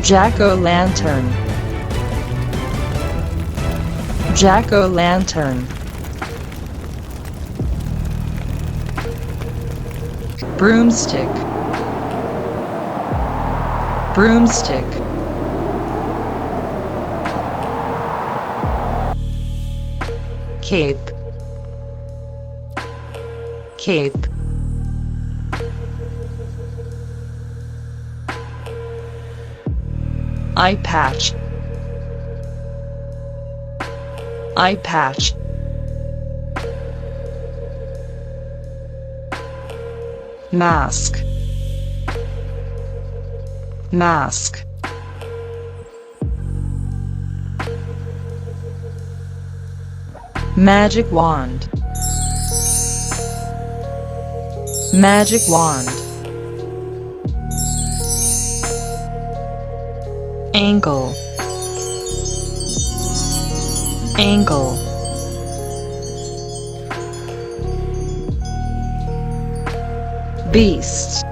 Jack-o'-lantern. Jack-o'-lantern. Broomstick. Broomstick. Cape. Cape. Eye patch. Eye patch. Mask. Mask. Magic wand. Magic wand. Angle. Angle. Beast.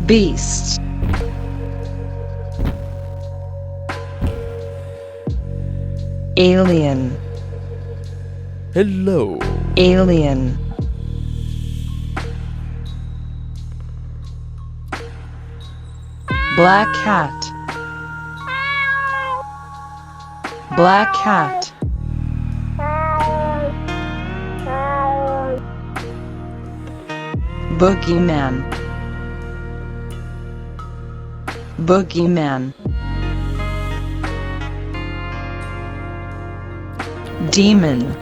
Beast. Alien. Hello. Alien. Black cat. Black cat. Boogeyman. Boogeyman. Demon.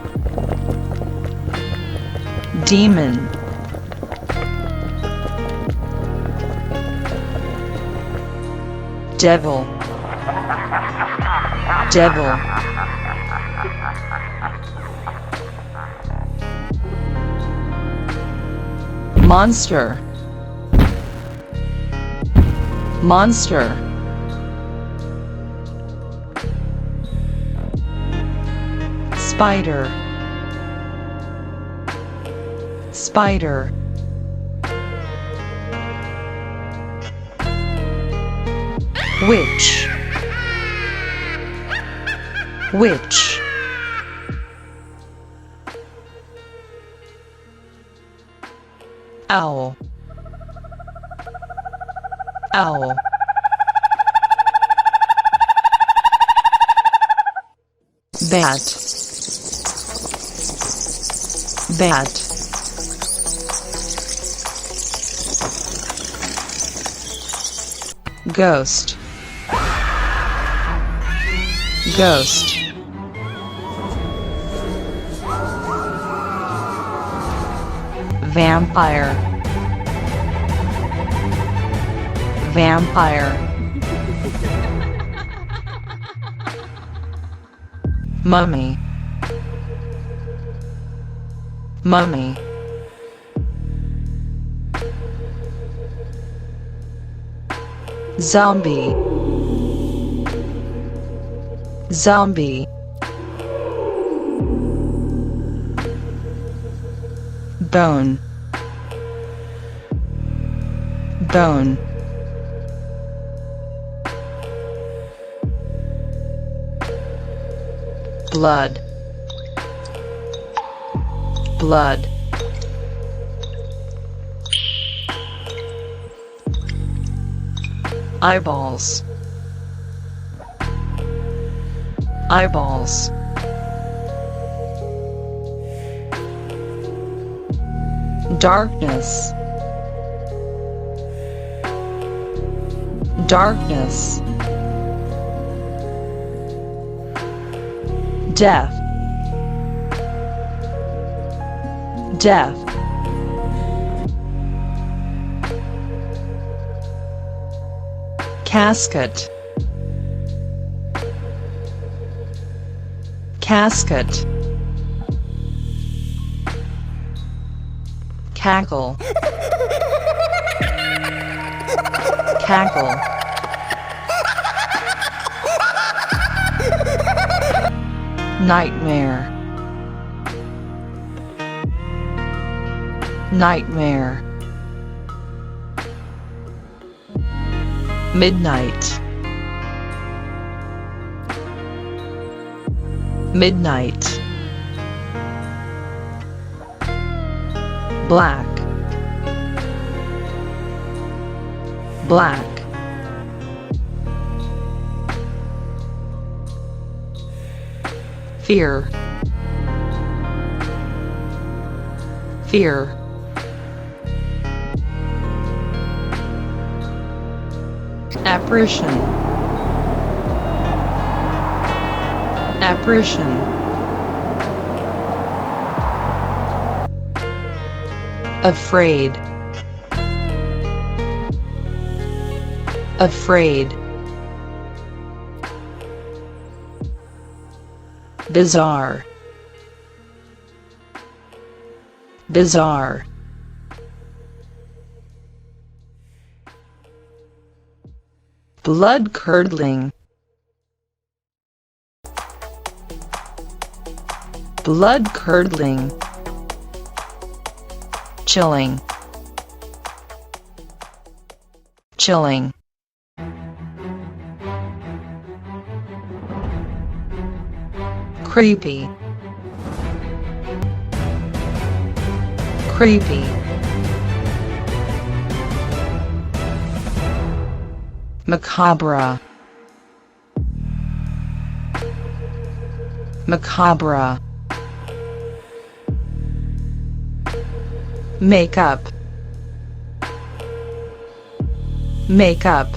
Demon. Devil. Devil. Monster. Monster. Spider. Spider. Witch. Witch. Owl. Owl. Bat. Bat. Ghost. Ghost. Vampire. Vampire. Mummy. Mummy. Zombie. Zombie. Bone. Bone. Blood. Blood. Eyeballs. Eyeballs. Darkness. Darkness. Death. Death. Casket. Casket. Cackle. Cackle. Nightmare. Nightmare. Midnight. Midnight. Black. Black. Fear. Fear. Apparition. Apparition. Afraid. Afraid. Bizarre. Bizarre. Blood-curdling. Blood-curdling. Chilling. Chilling. Creepy. Creepy. Macabre. Macabre. Makeup. Makeup.